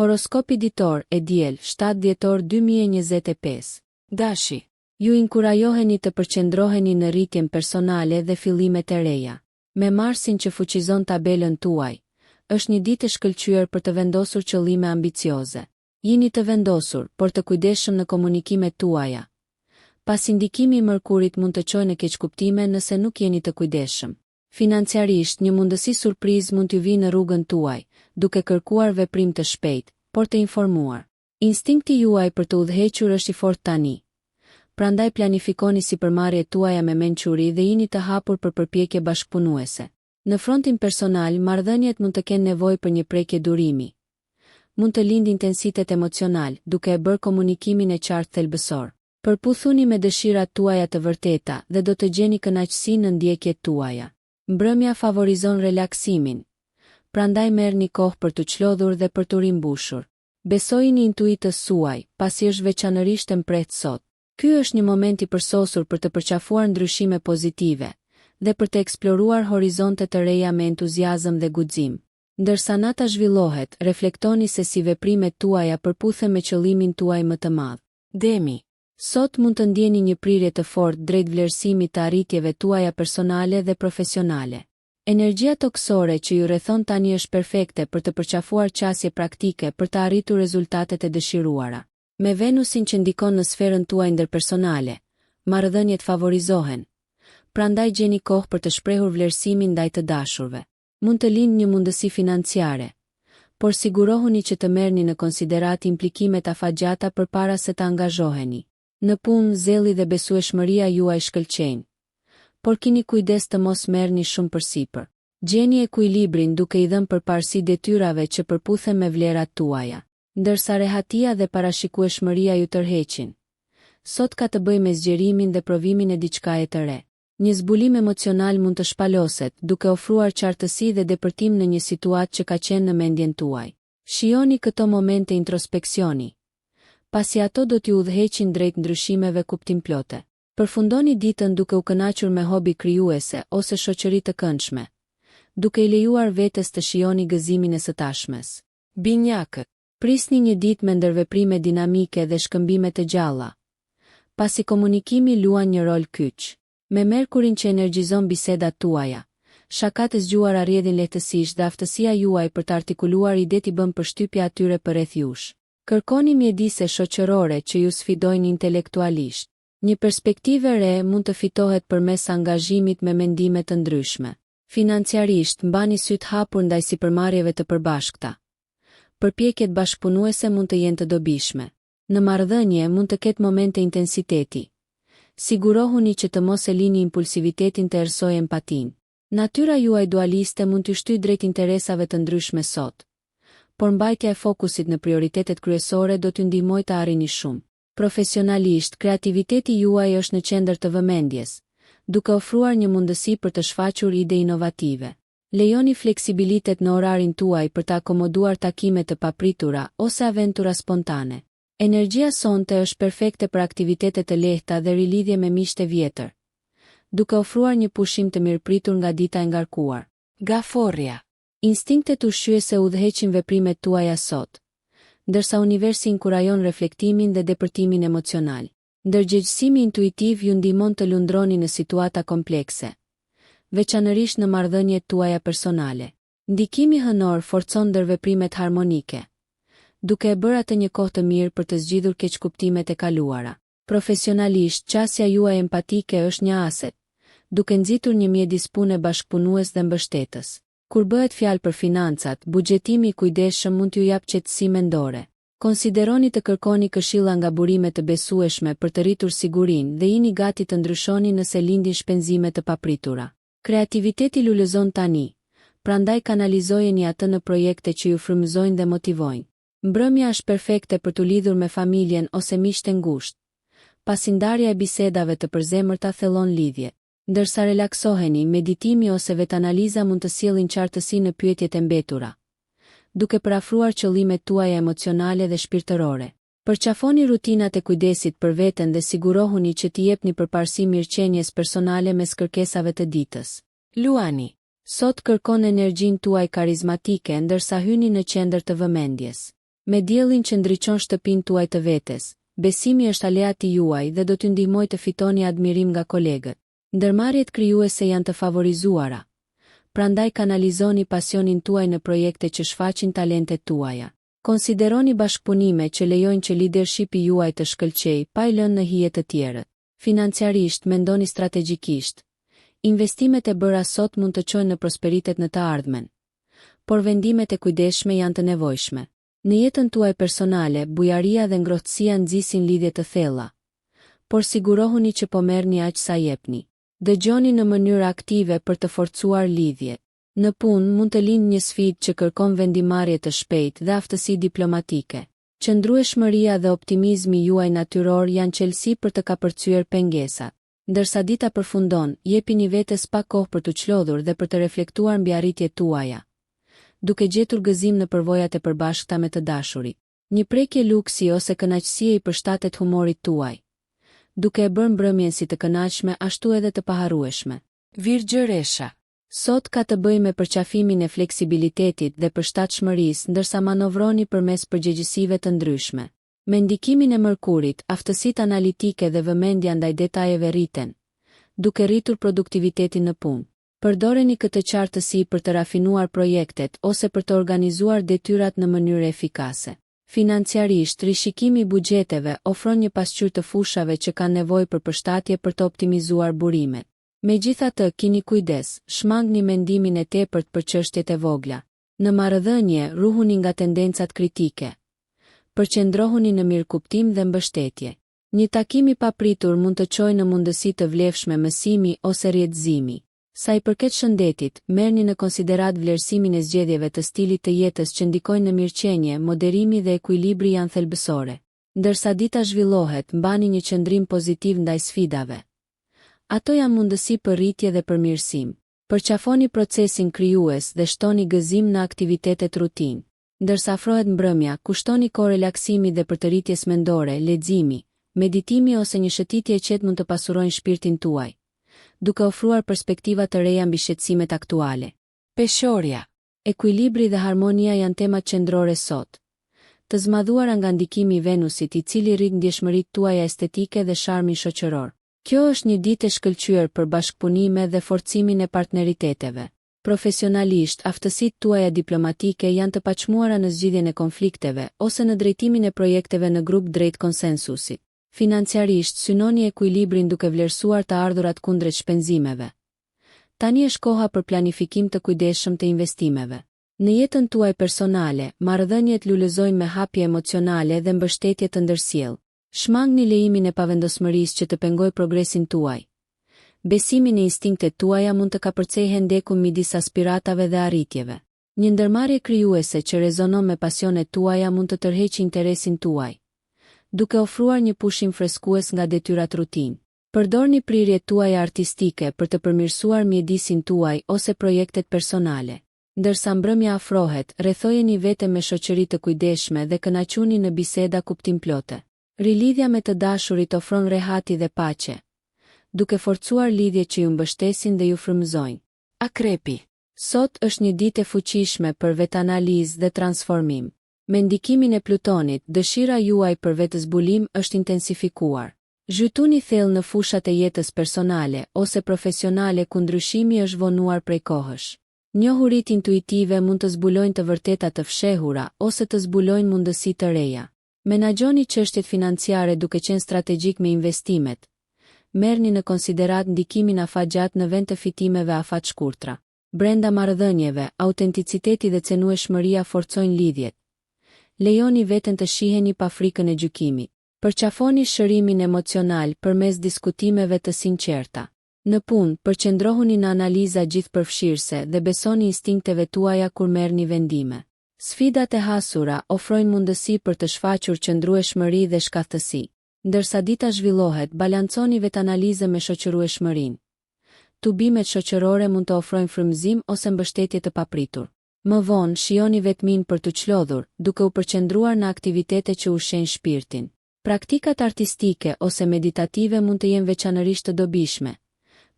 Horoskopi ditor e diel 7 dhjetor 2025. Dashi. Ju inkurajoheni të përqendroheni në rritjen personale dhe fillimet e reja. Me Marsin që fuqizon tabelën tuaj, është një ditë e shkëlqyer për të vendosur qëllime ambicioze. Jini të vendosur, por të kujdesshëm në komunikimet tuaja. Pas indikimi i Mërkurit mund të çojë në keqkuptime nëse nuk jeni të kujdesshëm. Financiarisht, një mundësi surprizë mund t'ju vijë në rrugën tuaj, duke kërkuar veprim të shpejtë, por të informuar. Instinkti juaj për të udhëhequr është i fortë tani. Prandaj planifikoni sipërmarrjet tuaja me mençuri dhe jini të hapur për përpjekje bashkëpunuese. Në frontin personal, marrëdhëniet mund të kenë nevojë për një prekje durimi. Mund të lindë intensitet emocional, duke e bërë komunikimin e qartë thelbësor. Përputhuni me dëshirat tuaja të vërteta dhe do të gjeni kënaqësi në ndjekjet tuaja. Mbrëmja favorizon relaksimin. Prandaj merrni kohë për të çlodhur dhe për të rimbushur. Besojini intuitës suaj, pasi është veçanërisht e mprehtë sot. Ky është një moment i përsosur për të përqafuar ndryshime pozitive dhe për të eksploruar horizonte të reja me entuziazëm dhe guxim. Ndërsa nata zhvillohet, reflektoni se si veprimet tuaja përputhen me qëllimin tuaj më të madh. Demi. Sot mund të ndjeni një prirje të fortë drejt vlerësimit të arritjeve tuaja personale dhe profesionale. Energjia toksore që ju rrethon tani është perfekte për të përqafuar qasje praktike për të arritur rezultatet e dëshiruara. Me Venusin që ndikon në sferën tuaj ndërpersonale, marrëdhëniet favorizohen. Prandaj gjeni kohë për të shprehur vlerësimin ndaj të dashurve. Mund të lindë një mundësi financiare, por sigurohuni që të merrni në konsiderat implikimet afatgjata përpara se të angazhoheni. Në punë, zelli dhe besueshmëria juaj shkëlqejnë, por keni kujdes të mos merrni shumë përsipër. Gjeni ekuilibrin duke i dhënë përparësi detyrave që përputhen me vlerat tuaja. Ndërsa rehatia dhe parashikueshmëria ju tërheqin. Sot ka të bëjë me zgjerimin dhe provimin e diçkaje të re. Një zbulim emocional mund të shpaloset, duke ofruar qartësi dhe depërtim në një situatë që ka qenë në mendjen tuaj. Shijoni këto momente introspeksioni, pasi ato do t'ju udhëheqin drejt ndryshimeve kuptimplote. Përfundoni ditën duke u kënaqur me hobi krijuese ose shoqëri të këndshme, duke i lejuar vetes të shijoni gëzimin e së tashmes. Binjakët. Prisni një ditë me ndërveprime dinamike dhe shkëmbime të gjalla, pasi komunikimi luan një rol kyç. Me Merkurin që energjizon bisedat tuaja, shakat e zgjuara rrjedhin lehtësisht dhe aftësia juaj për të artikuluar idet i bën përshtypje atyre përreth jush. Kërkoni mjedise shoqërore që ju sfidojnë intelektualisht. Një perspektive re mund të fitohet përmes angazhimit me mendime të ndryshme. Financiarisht, mbani syt hapur ndaj sipërmarrjeve të përbashkëta. Përpjekjet bashkëpunuese mund të jenë të dobishme. Në marrëdhënie mund të ketë momente intensiteti. Sigurohuni që të mos e lini impulsivitetin të erësojë empatin. Natyra juaj dualiste mund t'ju shtyjë drejt interesave të ndryshme sot, por mbajtja e fokusit në prioritetet kryesore do t'ju ndihmojë të arrini shumë. Profesionalisht, kreativiteti juaj është në qendër të vëmendjes, duke ofruar një mundësi për të shfaqur ide inovative. Lejoni fleksibilitet në orarin tuaj për të akomoduar takime të papritura ose aventura spontane. Energjia sonte është perfekte për aktivitete të lehta dhe rilidhje me miqtë e vjetër, duke ofruar një pushim të mirëpritur nga dita e ngarkuar. Gaforria. Instinktet ushqyese udhëheqin veprimet tuaja sot, ndërsa universi inkurajon reflektimin dhe depërtimin emocional. Ndërgjegjësimi intuitiv ju ndihmon të lundroni në situata komplekse, veçanërisht në marrëdhëniet tuaja personale. Ndikimi hënor forcon ndërveprimet harmonike, duke e bërë atë një kohë të mirë për të zgjidhur keqkuptimet e kaluara. Profesionalisht, qasja juaj empatike është një aset, duke nxitur një mjedis pune bashkëpunues dhe mbështetës. Kur bëhet fjalë për financat, buxhetimi i kujdesshëm mund t'ju japë qetësi mendore. Konsideroni të kërkoni këshilla nga burime të besueshme për të rritur sigurinë dhe jini gati të ndryshoni nëse lindin shpenzime të papritura. Kreativiteti lulëzon tani, prandaj kanalizojeni atë në projekte që ju frymëzojnë dhe motivojnë. Mbrëmja është perfekte për të lidhur me familjen ose miqtë e ngushtë, pasi ndarja e bisedave të përzemërta thellon lidhje. Ndërsa relaksoheni, meditimi ose vetanaliza mund të sjellin qartësi në pyetjet e mbetura, duke parafruar qëllimet tuaja emocionale dhe shpirtërore. Përqafoni rutinat e kujdesit për veten dhe sigurohuni që t'i jepni përparësi mirëqenies personale mes kërkesave të ditës. Luani. Sot kërkon energjinë tuaj karizmatike ndërsa hyni në qendër të vëmendjes. Me diellin që ndriçon shtëpinë tuaj të vetes, besimi është aleati juaj dhe do t'ju ndihmojë të fitoni admirim nga kolegët. Ndërmarrjet krijuese janë të favorizuara. Prandaj kanalizoni pasionin tuaj në projekte që shfaqin talentet tuaja. Konsideroni bashkëpunime që lejojnë që leadershipi juaj të shkëlqejë pa i lënë në hije të tjerët. Financiarisht mendoni strategjikisht. Investimet e bëra sot mund të çojnë në prosperitet në të ardhmen. Por vendimet e kujdesshme janë të nevojshme. Në jetën tuaj personale, bujaria dhe ngrohtësia nxisin lidhje të thella. Por sigurohuni që po merrni aq sa jepni. Dëgjoni në mënyrë aktive për të forcuar lidhjet. Në punë mund të lindë një sfidë që kërkon vendimarrje të shpejtë dhe aftësi diplomatike. Qëndrueshmëria dhe optimizmi juaj natyror janë çelësi për të kapërcyer pengesat. Ndërsa dita përfundon, jepini vetes pak kohë për të çlodhur dhe për të reflektuar mbi arritjet tuaja, duke gjetur gëzim në përvojat e përbashkëta me të dashurit. Një prekje luksi ose kënaqësie i përshtatet humorit tuaj, duke e bërë mbrëmjen si të kënaqshme ashtu edhe të paharrueshme. Virgjëresha. Sot ka të bëjë me përqafimin e fleksibilitetit dhe përshtatshmërisë ndërsa manovroni përmes përgjegjësive të ndryshme. Me ndikimin e Mërkurit, aftësitë analitike dhe vëmendja ndaj detajeve rriten, duke rritur produktivitetin në punë. Përdoreni këtë qartësi për të rafinuar projektet ose për të organizuar detyrat në mënyrë efikase. Financiarisht, rishikimi i buxheteve ofron një pasqyrë të fushave që kanë nevojë për përshtatje për të optimizuar burimet. Megjithatë, keni kujdes, shmangni mendimin e tepërt për çështjet e vogla. Në marrëdhënie, ruhuni nga tendencat kritike. Përqendrohuni në mirëkuptim dhe mbështetje. Një takim i papritur mund të çojë në mundësi të vlefshme mësimi ose rrjedhëzimi. Sa i përket shëndetit, merrni në konsiderat vlerësimin e zgjedhjeve të stilit të jetës që ndikojnë në mirëqenie, moderimi dhe ekuilibri janë thelbësore. Ndërsa dita zhvillohet, mbani një qëndrim pozitiv ndaj sfidave. Ato janë mundësi për rritje dhe përmirësim. Përqafoni procesin krijues dhe shtoni gëzim në aktivitetet rutinë. Ndërsa afrohet mbrëmja, kushtoni kohë relaksimi dhe për të rritjes mendore, leximi, meditimi ose një shëtitje e qetë mund të pasurojnë shpirtin tuaj, duke ofruar perspektiva të reja mbi shqetësimet aktuale. Peshorja. Ekuilibri dhe harmonia janë temat qendrore sot. Të zmadhuara nga ndikimi i Venusit i cili rrit ndjeshmëritë tuaja estetike dhe sharmin shoqëror. Kjo është një ditë e shkëlqyer për bashkëpunime dhe forcimin e partneriteteve. Profesionalisht, aftësitë tuaja diplomatike janë të paçmuara në zgjidhjen e konflikteve ose në drejtimin e projekteve në grup drejt konsensusit. Financiarisht, synoni ekuilibrin duke vlerësuar të ardhurat kundrejt shpenzimeve. Tani është koha për planifikim të kujdesshëm të investimeve. Në jetën tuaj personale, marrëdhëniet lulëzojnë me hapje emocionale dhe mbështetje të ndërsjellë. Shmangni lejimin e pavendosmërisë që të pengojë progresin tuaj. Besimi në instinktet tuaja mund të kapërcejë hendekun midis aspiratave dhe arritjeve. Një ndërmarrje krijuese që rezonon me pasionet tuaja mund të tërheqë interesin tuaj, duke ofruar një pushim freskues nga detyrat rutinë. Përdorni prirjet tuaja artistike për të përmirësuar mjedisin tuaj ose projektet personale. Ndërsa mbrëmja afrohet, rrethojeni vete me shoqëri të kujdesshme dhe kënaquni në biseda kuptimplote. Rilidhja me të dashurit ofron rehati dhe paqe, duke forcuar lidhje që ju mbështesin dhe ju frymëzojnë. Akrepi. Sot është një ditë e fuqishme për vetanalizë dhe transformim. Me ndikimin e Plutonit, dëshira juaj për vetëzbulim është intensifikuar. Zhytuni thellë në fushat e jetës personale ose profesionale ku ndryshimi është vonuar prej kohësh. Njohuritë intuitive mund të zbulojnë të vërteta të fshehura ose të zbulojnë mundësi të reja. Menaxhoni çështjet financiare duke qenë strategjik me investimet. Merrni në konsiderat ndikimin afatgjat në vend të fitimeve afatshkurtra. Brenda marrëdhënieve, autenticiteti dhe cenueshmëria forcojnë lidhjet. Lejoni veten të shiheni pa frikën e gjykimit. Përqafoni shërimin emocional përmes diskutimeve të sinqerta. Në punë, përqendrohuni në analiza gjithëpërfshirëse dhe besoni instinkteve tuaja kur merrni vendime. Sfidat e hasura ofrojnë mundësi për të shfaqur qëndrueshmëri dhe shkathësi. Ndërsa dita zhvillohet, balanconi vetanalizë me shoqërueshmërinë. Tubimet shoqërore mund të ofrojnë frymëzim ose mbështetje të papritur. Më vonë, shijoni vetmin për të çlodhur, duke u përqendruar në aktivitete që ushqejnë shpirtin. Praktikat artistike ose meditative mund të jenë veçanërisht të dobishme,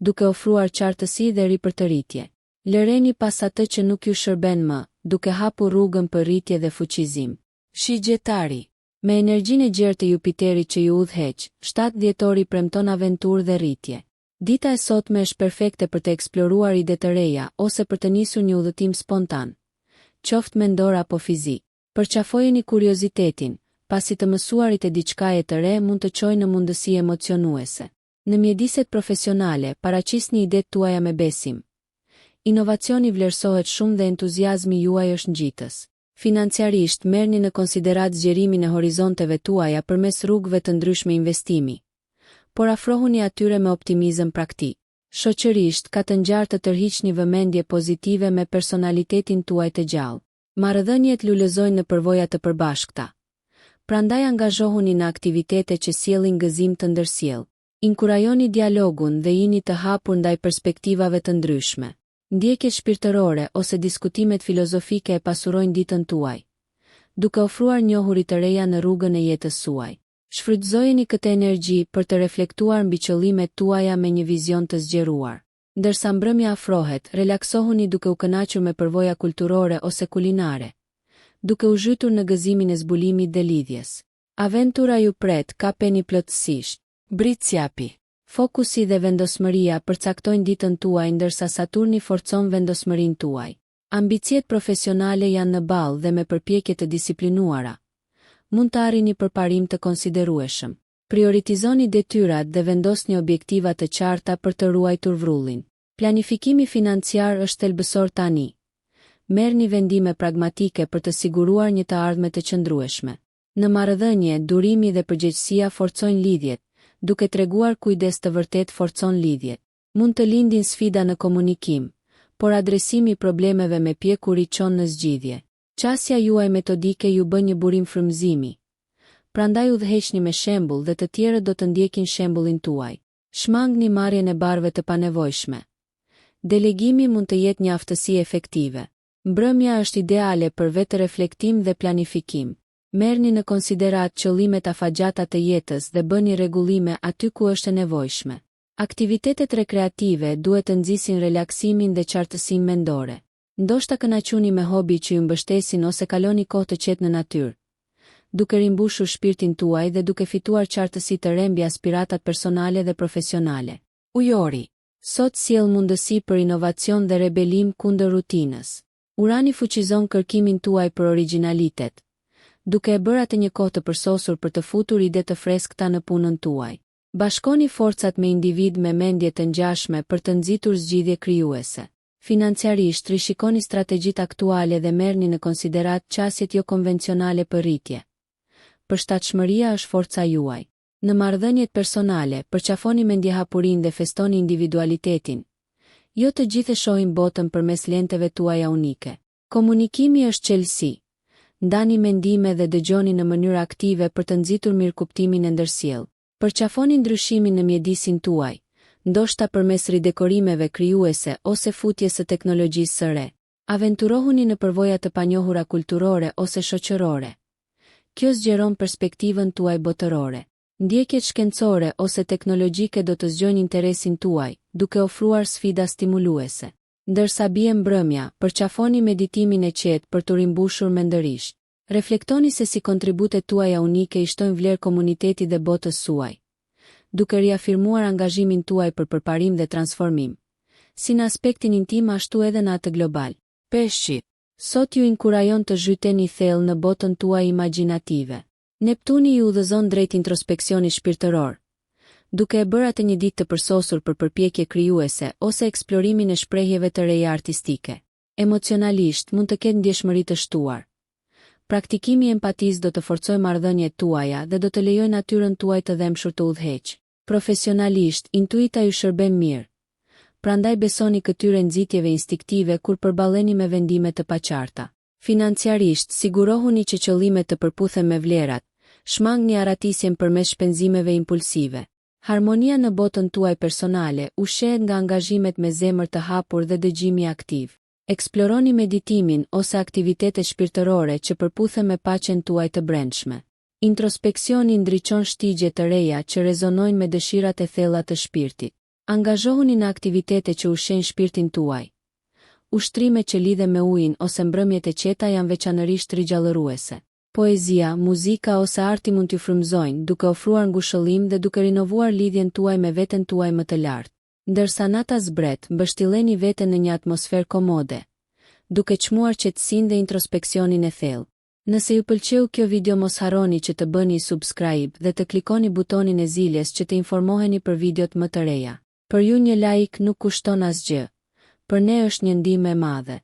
duke ofruar qartësi dhe ripërtëritje. Lëreni pas atë që nuk ju shërben më, duke hapur rrugën për rritje dhe fuqizim. Shigjetari. Me energjinë e gjerë të Jupiterit që ju udhëheq, 7 dhjetori premton aventurë dhe rritje. Dita e sotme është perfekte për të eksploruar ide të reja ose për të nisur një udhëtim spontan, qoftë mendor apo fizik. Përqafojeni kuriozitetin, pasi të mësuarit e diçkaje të re mund të çojë në mundësi emocionuese. Në mjediset profesionale, paraqisni idetë tuaja me besim. Inovacioni vlerësohet shumë dhe entuziazmi juaj është ngjitës. Financiarisht, merrni në konsiderat zgjerimin e horizonteve tuaja përmes rrugëve të ndryshme investimi, por afrohuni atyre me optimizëm praktik. Shoqërisht, ka të ngjarë të tërhiqni vëmendje pozitive me personalitetin tuaj të gjallë. Marrëdhëniet lulëzojnë në përvoja të përbashkëta. Prandaj angazhohuni në aktivitete që sjellin gëzim të ndërsjellë. Inkurajoni dialogun dhe jini të hapur ndaj perspektivave të ndryshme. Ndjekjet shpirtërore ose diskutimet filozofike e pasurojnë ditën tuaj, duke ofruar njohuri të reja në rrugën e jetës suaj. Shfrytëzojeni këtë energji për të reflektuar mbi qëllimet tuaja me një vizion të zgjeruar. Ndërsa mbrëmja afrohet, relaksohuni duke u kënaqur me përvoja kulturore ose kulinare, duke u zhytur në gëzimin e zbulimit dhe lidhjes. Aventura ju pret, kapeni plotësisht. Britsjapi. Fokusi dhe vendosmëria përcaktojnë ditën tuaj ndërsa Saturni forcon vendosmërinë tuaj. Ambicjet profesionale janë në ballë dhe me përpjekje të disiplinuara mund të arrini përparim të konsiderueshëm. Prioritizoni detyrat dhe vendosni objektiva të qarta për të ruajtur vrullin. Planifikimi financiar është thelbësor tani. Merrni vendime pragmatike për të siguruar një të ardhme të qëndrueshme. Në marrëdhënie, durimi dhe përgjegjësia forcojnë lidhjet, duke treguar kujdes të vërtet forcon lidhjet. Mund të lindin sfida në komunikim, por adresimi i problemeve me pjekuri çon në zgjidhje. Qasja juaj metodike ju bën një burim frymëzimi. Prandaj udhëheqni me shembull dhe të tjerët do të ndjekin shembullin tuaj. Shmangni marrjen e barëve të panevojshme. Delegimi mund të jetë një aftësi efektive. Mbrëmja është ideale për vetëreflektim dhe planifikim. Merrni në konsiderat qëllimet afatgjata të jetës dhe bëni rregullime aty ku është e nevojshme. Aktivitetet rekreative duhet të nxisin relaksimin dhe qartësinë mendore. Ndoshta kënaquni me hobi që ju mbështesin ose kaloni kohë të qetë në natyrë, duke rimbushur shpirtin tuaj dhe duke fituar qartësi të re mbi aspiratat personale dhe profesionale. Ujori. Sot sjell mundësi për inovacion dhe rebelim kundër rutinës. Urani fuqizon kërkimin tuaj për origjinalitet, duke e bërë atë një kohë të përsosur për të futur ide të freskëta në punën tuaj. Bashkoni forcat me individ me mendje të ngjashme për të nxitur zgjidhje krijuese. Financiarisht, rishikoni strategjitë aktuale dhe merrni në konsiderat qasjet jo konvencionale për rritje. Përshtatshmëria është forca juaj. Në marrëdhëniet personale, përqafoni mendjehapurinë dhe festoni individualitetin. Jo të gjithë e shohin botën përmes lenteve tuaja unike. Komunikimi është çelësi. Ndani mendime dhe dëgjoni në mënyrë aktive për të nxitur mirëkuptimin e ndërsjellë. Përqafoni ndryshimin në mjedisin tuaj, ndoshta përmes ridekorimeve krijuese ose futjes së teknologjisë së re. Aventurohuni në përvoja të panjohura kulturore ose shoqërore. Kjo zgjeron perspektivën tuaj botërore. Ndjekjet shkencore ose teknologjike do të zgjojnë interesin tuaj, duke ofruar sfida stimuluese. Ndërsa bie mbrëmja, përqafoni meditimin e qetë për të rimbushur mendërisht. Reflektoni se si kontributet tuaja unike i shtojnë vlerë komunitetit dhe botës suaj, duke riafirmuar angazhimin tuaj për përparim dhe transformim, si në aspektin intim ashtu edhe në atë global. Peshqit. Sot ju inkurajon të zhyteni thellë në botën tuaj imagjinative. Neptuni ju udhëzon drejt introspeksionit shpirtëror, duke e bërë atë një ditë të përsosur për përpjekje krijuese ose eksplorimin e shprehjeve të reja artistike. Emocionalisht mund të ketë ndjeshmëri të shtuar. Praktikimi i empatisë do të forcojë marrëdhëniet tuaja dhe do të lejojë natyrën tuaj të dhëmshur të udhëheq. Profesionalisht, intuita ju shërben mirë. Prandaj besoni këtyre nxitjeve instiktive kur përballeni me vendime të paqarta. Financiarisht, sigurohuni që qëllimet të përputhen me vlerat. Shmangni aratisjen përmes shpenzimeve impulsive. Harmonia në botën tuaj personale ushqehet nga angazhimet me zemër të hapur dhe dëgjimi aktiv. Eksploroni meditimin ose aktivitetet shpirtërore që përputhen me paqen tuaj të brendshme. Introspeksioni ndriçon shtigje të reja që rezonojnë me dëshirat e thella të shpirtit. Angazhohuni në aktivitete që ushqejnë shpirtin tuaj. Ushtrime që lidhen me ujin ose mbrëmjet e qeta janë veçanërisht rigjallëruese. Poezia, muzika ose arti mund t'ju frymëzojnë, duke ofruar ngushëllim dhe duke rinovuar lidhjen tuaj me veten tuaj më të lartë. Ndërsa nata zbret, mbështilleni veten në një atmosferë komode, duke çmuar qetësinë dhe introspeksionin e thellë. Nëse ju pëlqeu kjo video, mos harroni që të bëni subscribe dhe të klikoni butonin e ziljes që të informoheni për videot më të reja. Për ju një like nuk kushton asgjë, për ne është një ndihmë e madhe.